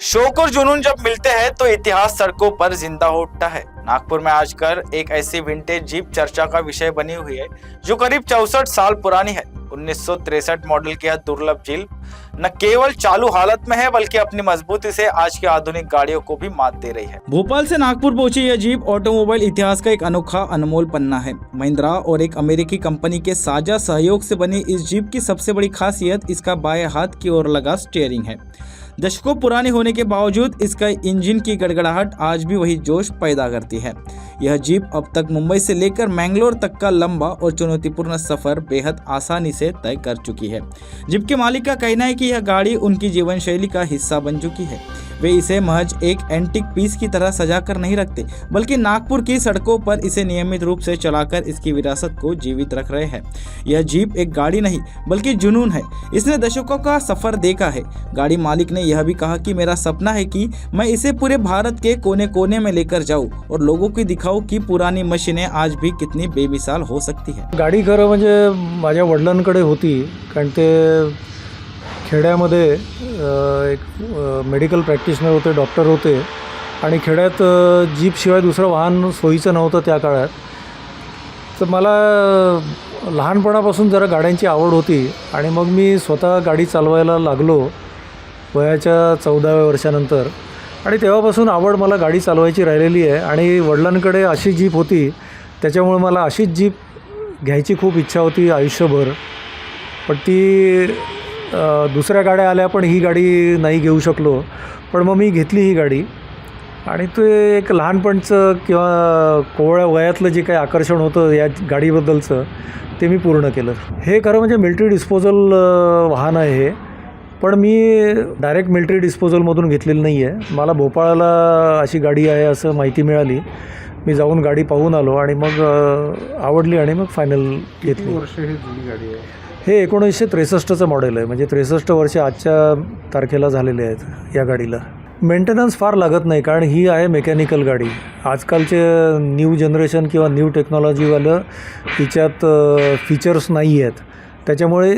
शौक और जुनून जब मिलते हैं तो इतिहास सड़कों पर जिंदा हो उठता है। नागपुर में आजकल एक ऐसी विंटेज जीप चर्चा का विषय बनी हुई है जो करीब 64 साल पुरानी है। 1963 मॉडल की यह दुर्लभ जीप न केवल चालू हालत में है बल्कि अपनी मजबूती से आज की आधुनिक गाड़ियों को भी मात दे रही है। भोपाल से नागपुर पहुंची यह जीप ऑटोमोबाइल इतिहास का एक अनोखा अनमोल पन्ना है। महिंद्रा और एक अमेरिकी कंपनी के साझा सहयोग से बनी इस जीप की सबसे बड़ी खासियत इसका बाएं हाथ की ओर लगा स्टीयरिंग है। दशकों पुरानी होने के बावजूद इसका इंजन की गड़गड़ाहट आज भी वही जोश पैदा करती है। यह जीप अब तक मुंबई से लेकर मैंगलोर तक का लंबा और चुनौतीपूर्ण सफर बेहद आसानी से तय कर चुकी है। जीप के मालिक का कहना है कि यह गाड़ी उनकी जीवन शैली का हिस्सा बन चुकी है। वे इसे महज एक एंटीक पीस की तरह सजा कर नहीं रखते बल्कि नागपुर की सड़कों पर इसे नियमित रूप से चलाकर इसकी विरासत को जीवित रख रहे हैं। यह जीप एक गाड़ी नहीं बल्कि जुनून है। इसने दशकों का सफर देखा है। गाड़ी मालिक ने यह भी कहा कि मेरा सपना है कि मैं इसे पूरे भारत के कोने कोने में लेकर जाऊं और लोगों को दिखाऊं कि पुरानी मशीनें आज भी कितनी बेमिसाल हो सकती है। गाडी खरं म्हणजे माझ्या वडिलांकडे होती, कारण ते खेड्यामध्ये एक मेडिकल प्रॅक्टिशनर होते, डॉक्टर होते आणि खेड्यात जीपशिवाय दुसरं वाहन सोयीचं नव्हतं त्या काळात। तर मला लहानपणापासून जरा गाड्यांची आवड होती आणि मग मी स्वतः गाडी चालवायला लागलो वयाच्या 14व्या वर्षानंतर आणि तेव्हापासून आवड मला गाडी चालवायची राहिलेली आहे आणि वडिलांकडे अशी जीप होती, त्याच्यामुळे मला अशीच जीप घ्यायची खूप इच्छा होती आयुष्यभर। पण ती दुसऱ्या गाड्या आल्या पण ही गाडी नाही घेऊ शकलो, पण मग मी घेतली ही गाडी आणि ते एक लहानपणचं किंवा कोवळ्या वयातलं जे काही आकर्षण होतं या गाडीबद्दलचं ते मी पूर्ण केलं। हे खरं म्हणजे मिलिटरी डिस्पोजल वाहन आहे हे, पण मी डायरेक्ट मिलिटरी डिस्पोजलमधून घेतलेलं नाही आहे। मला भोपाळला अशी गाडी आहे असं माहिती मिळाली, मी जाऊन गाडी पाहून आलो आणि मग आवडली आणि मग फायनल घेतली। वर्ष ही जुनी गाडी आहे? हे 1963चं मॉडेल आहे, म्हणजे 63 वर्ष आजच्या तारखेला झालेले आहेत या गाडीला। मेंटेनन्स फार लागत नाही, कारण ही आहे मेकॅनिकल गाडी। आजकालचे न्यू जनरेशन किंवा न्यू टेक्नॉलॉजीवालं तिच्यात फीचर्स नाही आहेत, त्याच्यामुळे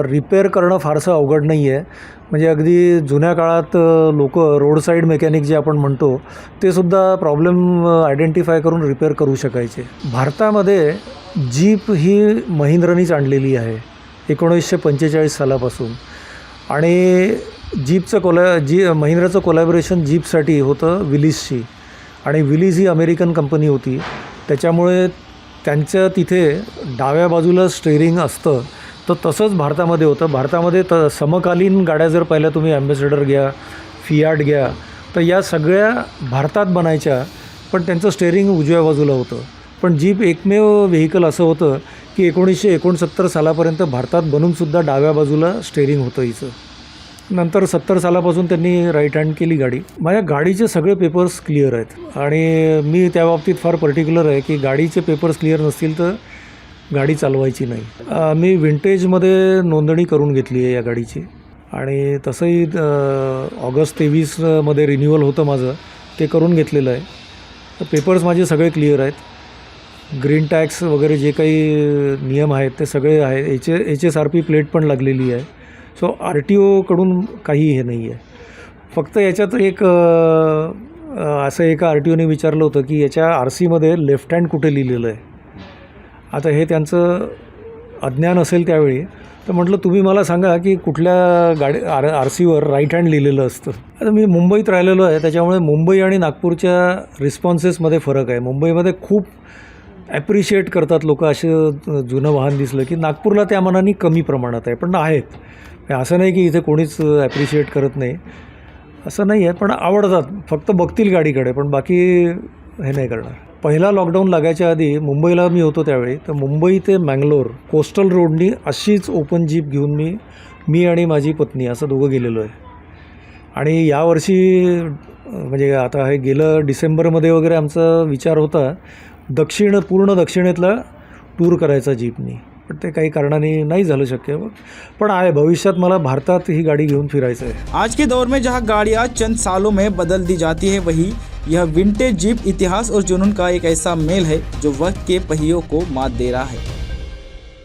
रिपेअर करणं फारसं अवघड नाही आहे। म्हणजे अगदी जुन्या काळात लोक रोड साईड मेकॅनिक जे आपण म्हणतो ते सुद्धा प्रॉब्लेम आयडेंटिफाय करून रिपेअर करू शकायचे। भारतामध्ये जीप ही महिंद्रानीच आणलेली आहे 1945 सालापासून आणि जीपचं महिंद्राचं कोलॅबोरेशन जीपसाठी होतं विलिसशी आणि विलिस ही अमेरिकन कंपनी होती, त्याच्यामुळे त्यांच्या तिथे डाव्या बाजूला स्टेअरिंग असतं, तर तसंच भारतामध्ये होतं। भारतामध्ये समकालीन गाड्या जर पाहिल्या तुम्ही, ॲम्बेसेडर घ्या, फियाट घ्या, तर या सगळ्या भारतात बनायच्या, पण त्यांचं स्टेअरिंग उजव्या बाजूला होतं। पण जीप एकमेव व्हेकल असं होतं की 1969 सालापर्यंत भारतात बनूनसुद्धा डाव्या बाजूला स्टेअरिंग होतं हिचं। नंतर 70 सालापासून त्यांनी राईट हँड केली गाडी। माझ्या गाडीचे सगळे पेपर्स क्लिअर आहेत आणि मी त्या बाबतीत फार पर्टिक्युलर आहे की गाडीचे पेपर्स क्लिअर नसतील तर गाडी चालवायची नाही। मी विंटेजमध्ये नोंदणी करून घेतली आहे या गाडीची आणि तसंही ऑगस्ट 23मध्ये रिन्युअल होतं माझं, ते करून घेतलेलं आहे। तर पेपर्स माझे सगळे क्लिअर आहेत, ग्रीन टॅक्स वगैरे जे काही नियम आहेत ते सगळे आहेत। HSRP प्लेट पण लागलेली आहे। सो RTOकडून काही हे नाही आहे। फक्त याच्यात एक असं एका RTOने विचारलं होतं की याच्या RCमध्ये लेफ्ट हँड कुठे लिहिलेलं आहे। आता हे त्यांचं अज्ञान असेल त्यावेळी, तर म्हटलं तुम्ही मला सांगा की कुठल्या गाडी RCवर राईट हँड लिहिलेलं असतं। आता मी मुंबईत राहिलेलो आहे, त्याच्यामुळे मुंबई आणि नागपूरच्या रिस्पॉन्सेसमध्ये फरक आहे। मुंबईमध्ये खूप ॲप्रिशिएट करतात लोक असं जुनं वाहन दिसलं की, नागपूरला त्या मानाने कमी प्रमाणात आहे, पण आहेत। असं नाही की इथे कोणीच ॲप्रिशिएट करत नाही, असं नाही आहे, पण आवडतात, फक्त बघतील गाडीकडे, पण बाकी हे नाही करणार। पहिला लॉकडाऊन लागायच्या आधी मुंबईला मी होतो त्यावेळी, तर मुंबई ते मँगलोर कोस्टल रोडनी अशीच ओपन जीप घेऊन मी आणि माझी पत्नी असं दोघं गेलेलो आहे। आणि यावर्षी म्हणजे आता हे गेलं डिसेंबरमध्ये वगैरे आमचा विचार होता पूर्ण दक्षिणेतला टूर करायचा जीपनी, पण ते काही कारणाने नहीं झालं शक्य। पण आहे भविष्यात मला भारतात ही गाड़ी घेऊन फिरायचं है। आज के दौर में जहां गाड़ियां चंद सालों में बदल दी जाती है, वहीं यह विंटेज जीप इतिहास और जुनून का एक ऐसा मेल है जो वक्त के पहियों को मात दे रहा है।